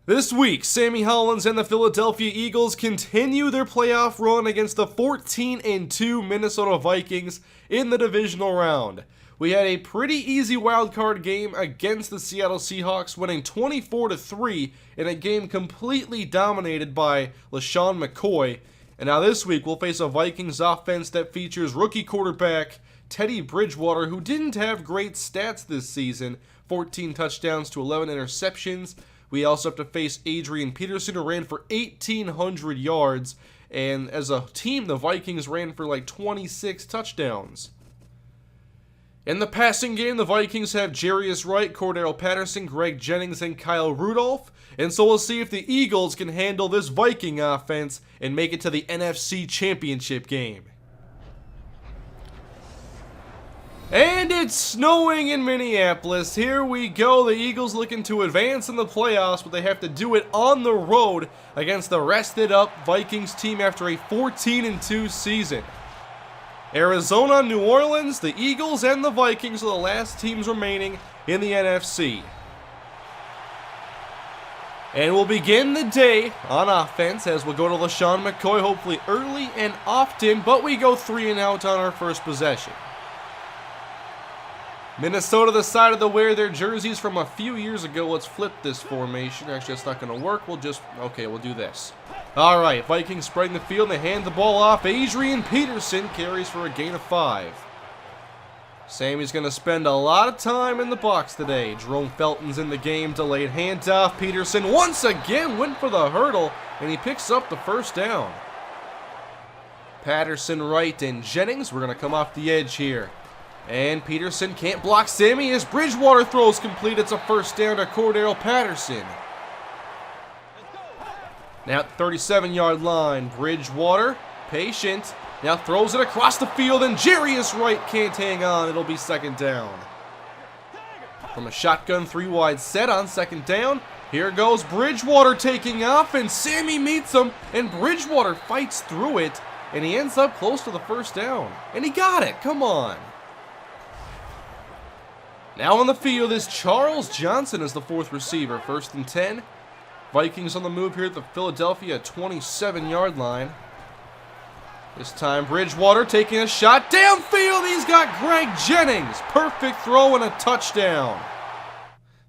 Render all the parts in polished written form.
This week, Sammy Hollins and the Philadelphia Eagles continue their playoff run against the 14-2 Minnesota Vikings in the divisional round. We had a pretty easy wildcard game against the Seattle Seahawks, winning 24-3 in a game completely dominated by LeSean McCoy. And now this week, we'll face a Vikings offense that features rookie quarterback Teddy Bridgewater, who didn't have great stats this season, 14 touchdowns to 11 interceptions. We also have to face Adrian Peterson, who ran for 1,800 yards. And as a team, the Vikings ran for like 26 touchdowns. In the passing game, the Vikings have Jarius Wright, Cordero Patterson, Greg Jennings, and Kyle Rudolph. And so we'll see if the Eagles can handle this Viking offense and make it to the NFC Championship game. And it's snowing in Minneapolis. Here we go. The Eagles looking to advance in the playoffs, but they have to do it on the road against the rested up Vikings team after a 14-2 season. Arizona, New Orleans, the Eagles, and the Vikings are the last teams remaining in the NFC. And we'll begin the day on offense as we'll go to LeSean McCoy, hopefully early and often, but we go 3 and out on our first possession. Minnesota decided to wear their jerseys from a few years ago. Let's flip this formation. Actually, that's not going to work. We'll do this. All right, Vikings spreading the field. They hand the ball off. Adrian Peterson carries for a gain of 5. Sammy's going to spend a lot of time in the box today. Jerome Felton's in the game. Delayed handoff. Peterson once again went for the hurdle, and he picks up the first down. Patterson, Wright, and Jennings. We're going to come off the edge here. And Peterson can't block Sammy as Bridgewater throws complete. It's a first down to Cordero Patterson. Now at the 37-yard line, Bridgewater, patient, now throws it across the field, and Jarius Wright can't hang on. It'll be second down. From a shotgun 3-wide set on second down, here goes Bridgewater taking off, and Sammy meets him, and Bridgewater fights through it, and he ends up close to the first down. And he got it, come on. Now on the field is Charles Johnson as the fourth receiver. 1st and 10. Vikings on the move here at the Philadelphia 27-yard line. This time Bridgewater taking a shot downfield. He's got Greg Jennings. Perfect throw and a touchdown.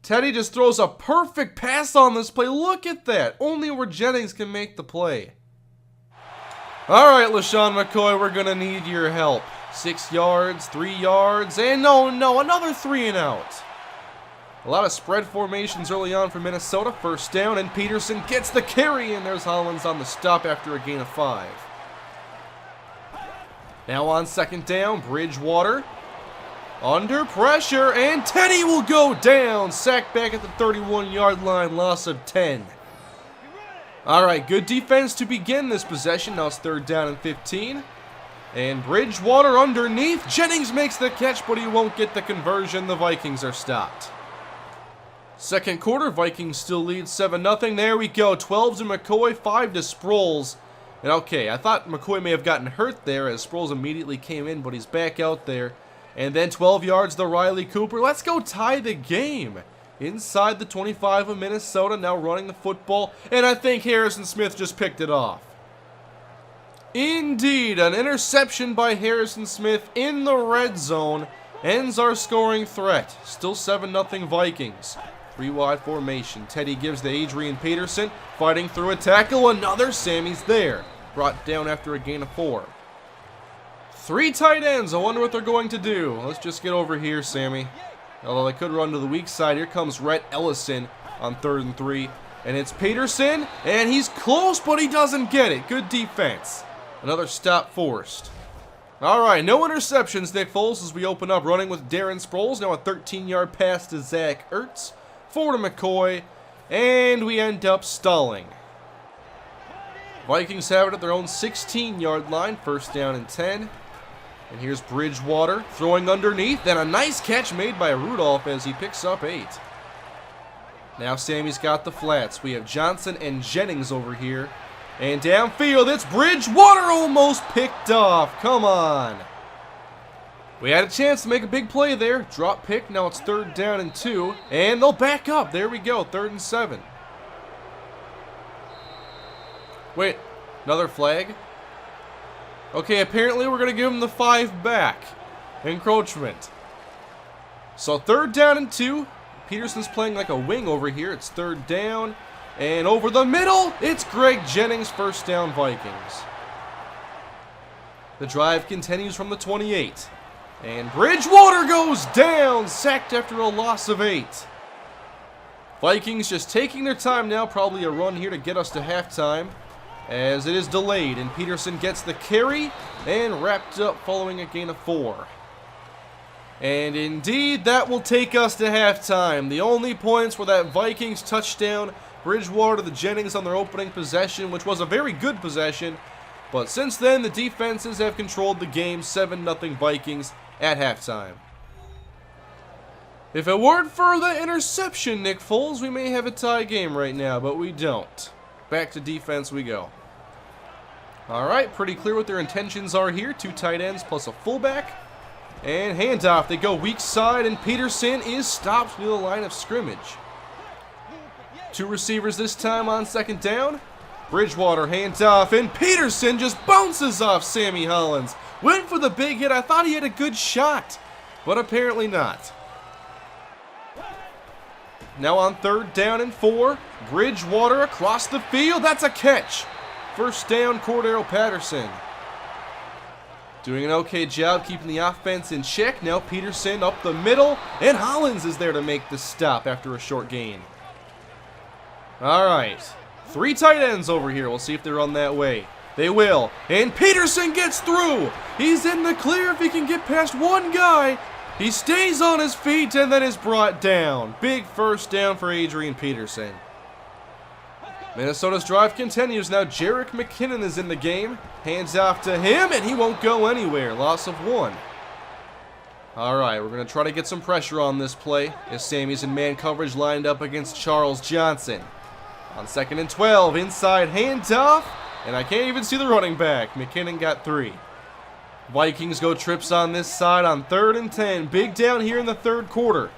Teddy just throws a perfect pass on this play. Look at that. Only where Jennings can make the play. All right, LeSean McCoy, we're going to need your help. 6 yards, 3 yards, and no, another 3 and out. A lot of spread formations early on for Minnesota. First down, and Peterson gets the carry, and there's Hollins on the stop after a gain of 5. Now on second down, Bridgewater under pressure, and Teddy will go down. Sacked back at the 31-yard line, loss of 10. All right, good defense to begin this possession. Now it's 3rd down and 15. And Bridgewater underneath. Jennings makes the catch, but he won't get the conversion. The Vikings are stopped. Second quarter, Vikings still lead 7-0. There we go. 12 to McCoy, 5 to Sproles. And okay, I thought McCoy may have gotten hurt there as Sproles immediately came in, but he's back out there. And then 12 yards to Riley Cooper. Let's go tie the game. Inside the 25 of Minnesota, now running the football. And I think Harrison Smith just picked it off. Indeed, an interception by Harrison Smith in the red zone ends our scoring threat. Still 7-0 Vikings. 3-wide formation. Teddy gives to Adrian Peterson, fighting through a tackle. Another Sammy's there. Brought down after a gain of 4. 3 tight ends. I wonder what they're going to do. Let's just get over here, Sammy. Although they could run to the weak side. Here comes Rhett Ellison on 3rd and 3. And it's Peterson, and he's close, but he doesn't get it. Good defense. Another stop forced. All right, no interceptions, Nick Foles, as we open up running with Darren Sproles. Now a 13-yard pass to Zach Ertz. 4 to McCoy. And we end up stalling. Vikings have it at their own 16-yard line. 1st down and 10. And here's Bridgewater throwing underneath. Then a nice catch made by Rudolph as he picks up 8. Now Sammy's got the flats. We have Johnson and Jennings over here. And downfield, it's Bridgewater almost picked off. Come on. We had a chance to make a big play there. Drop pick. Now it's 3rd down and 2. And they'll back up. There we go. 3rd and 7. Wait, another flag? Okay, apparently we're going to give him the 5 back. Encroachment. So 3rd down and 2. Peterson's playing like a wing over here. It's 3rd down. And over the middle, it's Greg Jennings, 1st down Vikings. The drive continues from the 28. And Bridgewater goes down, sacked after a loss of 8. Vikings just taking their time now, probably a run here to get us to halftime, as it is delayed, and Peterson gets the carry and wrapped up following a gain of 4. And indeed, that will take us to halftime. The only points were that Vikings touchdown, Bridgewater to Jennings on their opening possession, which was a very good possession. But since then, the defenses have controlled the game, 7-0 Vikings at halftime. If it weren't for the interception, Nick Foles, we may have a tie game right now, but we don't. Back to defense we go. Alright, pretty clear what their intentions are here. 2 tight ends plus a fullback. And handoff. They go weak side, and Peterson is stopped near the line of scrimmage. 2 receivers this time on 2nd down. Bridgewater handoff, and Peterson just bounces off Sammy Hollins. Went for the big hit. I thought he had a good shot, but apparently not. Now on 3rd down and 4. Bridgewater across the field. That's a catch. 1st down, Cordero Patterson. Doing an okay job keeping the offense in check. Now Peterson up the middle, and Hollins is there to make the stop after a short gain. Alright, 3 tight ends over here. We'll see if they run that way. They will, and Peterson gets through. He's in the clear if he can get past one guy. He stays on his feet and then is brought down. Big 1st down for Adrian Peterson. Minnesota's drive continues. Now Jerick McKinnon is in the game. Hands off to him, and he won't go anywhere. Loss of 1. Alright, we're going to try to get some pressure on this play as Sammy's in man coverage lined up against Charles Johnson. On 2nd and 12, inside handoff, and I can't even see the running back. McKinnon got 3. Vikings go trips on this side on 3rd and 10. Big down here in the 3rd quarter.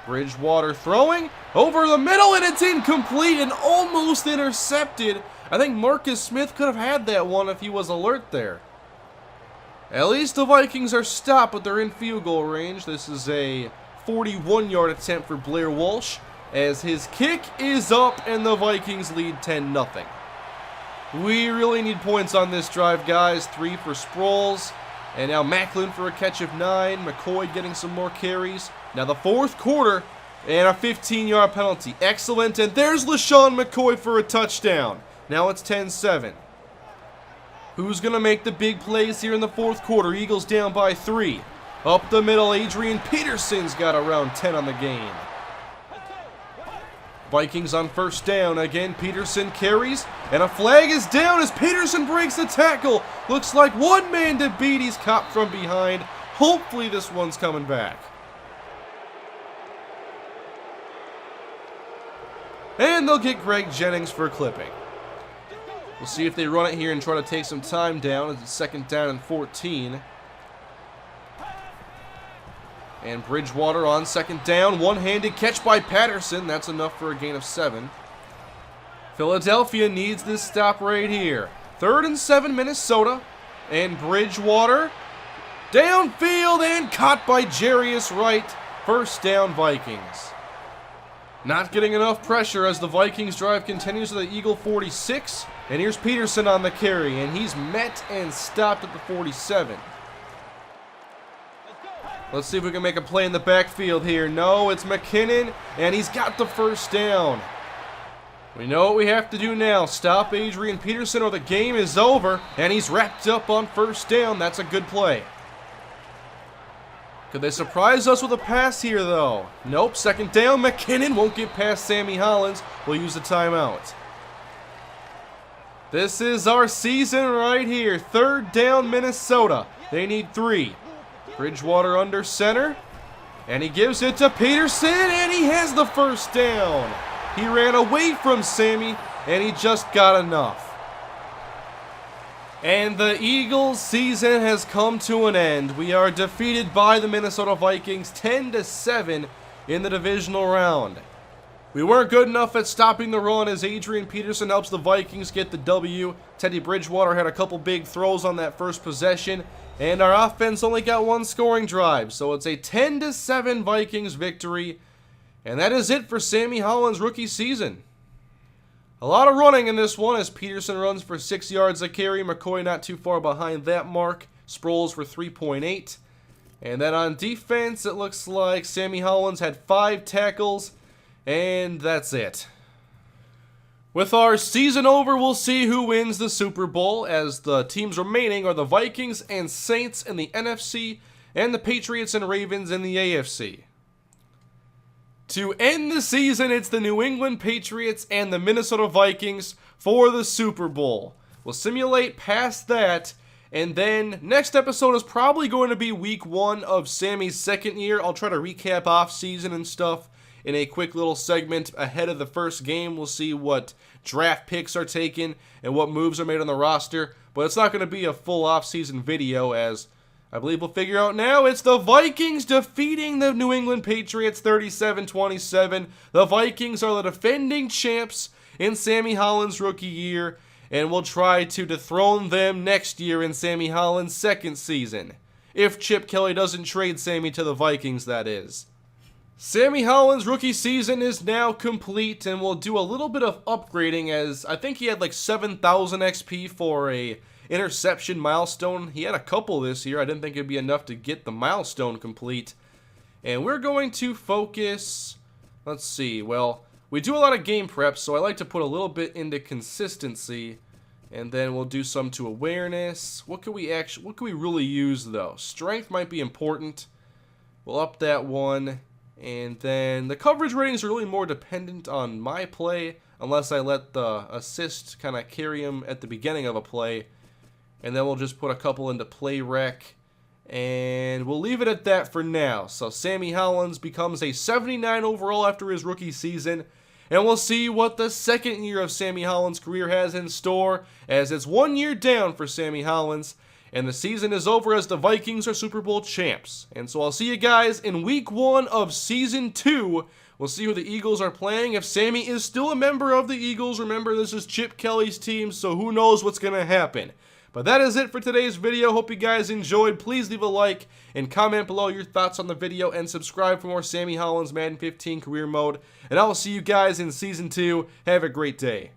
Bridgewater throwing over the middle, and it's incomplete and almost intercepted. I think Marcus Smith could have had that one if he was alert there. At least the Vikings are stopped, but they're in field goal range. This is a 41-yard attempt for Blair Walsh, as his kick is up and the Vikings lead 10-0. We really need points on this drive, guys. 3 for Sproles. And now Macklin for a catch of 9. McCoy getting some more carries. Now the 4th quarter and a 15-yard penalty. Excellent. And there's LaShawn McCoy for a touchdown. Now it's 10-7. Who's going to make the big plays here in the 4th quarter? Eagles down by 3. Up the middle, Adrian Peterson's got around 10 on the game. Vikings on 1st down. Again, Peterson carries, and a flag is down as Peterson breaks the tackle. Looks like one man to beat. He's caught from behind. Hopefully this one's coming back. And they'll get Greg Jennings for clipping. We'll see if they run it here and try to take some time down. It's 2nd down and 14. And Bridgewater on 2nd down. One-handed catch by Patterson. That's enough for a gain of 7. Philadelphia needs this stop right here. 3rd and 7, Minnesota. And Bridgewater downfield and caught by Jarius Wright. 1st down, Vikings. Not getting enough pressure as the Vikings drive continues to the Eagle 46. And here's Peterson on the carry, and he's met and stopped at the 47. Let's see if we can make a play in the backfield here. No, it's McKinnon, and he's got the 1st down. We know what we have to do now. Stop Adrian Peterson or the game is over, and he's wrapped up on 1st down. That's a good play. Could they surprise us with a pass here, though? Nope, 2nd down. McKinnon won't get past Sammy Hollins. We'll use the timeout. This is our season right here. 3rd down, Minnesota. They need 3. Bridgewater under center, and he gives it to Peterson, and he has the 1st down. He ran away from Sammy, and he just got enough. And the Eagles' season has come to an end. We are defeated by the Minnesota Vikings 10-7 in the divisional round. We weren't good enough at stopping the run as Adrian Peterson helps the Vikings get the W. Teddy Bridgewater had a couple big throws on that first possession, and our offense only got one scoring drive, so it's a 10-7 Vikings victory. And that is it for Sammy Hollins' rookie season. A lot of running in this one as Peterson runs for 6 yards a carry. McCoy not too far behind that mark. Sproles for 3.8. And then on defense, it looks like Sammy Hollins had 5 tackles, and that's it. With our season over, we'll see who wins the Super Bowl, as the teams remaining are the Vikings and Saints in the NFC, and the Patriots and Ravens in the AFC. To end the season, it's the New England Patriots and the Minnesota Vikings for the Super Bowl. We'll simulate past that, and then next episode is probably going to be week 1 of Sammy's second year. I'll try to recap off season and stuff in a quick little segment ahead of the first game. We'll see what draft picks are taken and what moves are made on the roster, but it's not going to be a full off-season video, as I believe we'll figure out now. It's the Vikings defeating the New England Patriots 37-27. The Vikings are the defending champs in Sammy Hollins' rookie year, and we'll try to dethrone them next year in Sammy Hollins' second season. If Chip Kelly doesn't trade Sammy to the Vikings, that is. Sammy Hollins' rookie season is now complete, and we'll do a little bit of upgrading, as I think he had like 7,000 XP for a interception milestone. He had a couple this year. I didn't think it'd be enough to get the milestone complete. And we're going to focus, let's see, well, we do a lot of game prep, so I like to put a little bit into consistency, and then we'll do some to awareness. What can we really use though? Strength might be important. We'll up that one. And then the coverage ratings are really more dependent on my play, unless I let the assist kind of carry him at the beginning of a play. And then we'll just put a couple into play rec, and we'll leave it at that for now. So Sammy Hollins becomes a 79 overall after his rookie season, and we'll see what the second year of Sammy Hollins' career has in store, as it's 1 year down for Sammy Hollins, and the season is over as the Vikings are Super Bowl champs. And so I'll see you guys in week 1 of season 2. We'll see who the Eagles are playing. If Sammy is still a member of the Eagles, remember this is Chip Kelly's team, so who knows what's going to happen. But that is it for today's video. Hope you guys enjoyed. Please leave a like and comment below your thoughts on the video, and subscribe for more Sammy Hollins Madden 15 career mode. And I will see you guys in season 2. Have a great day.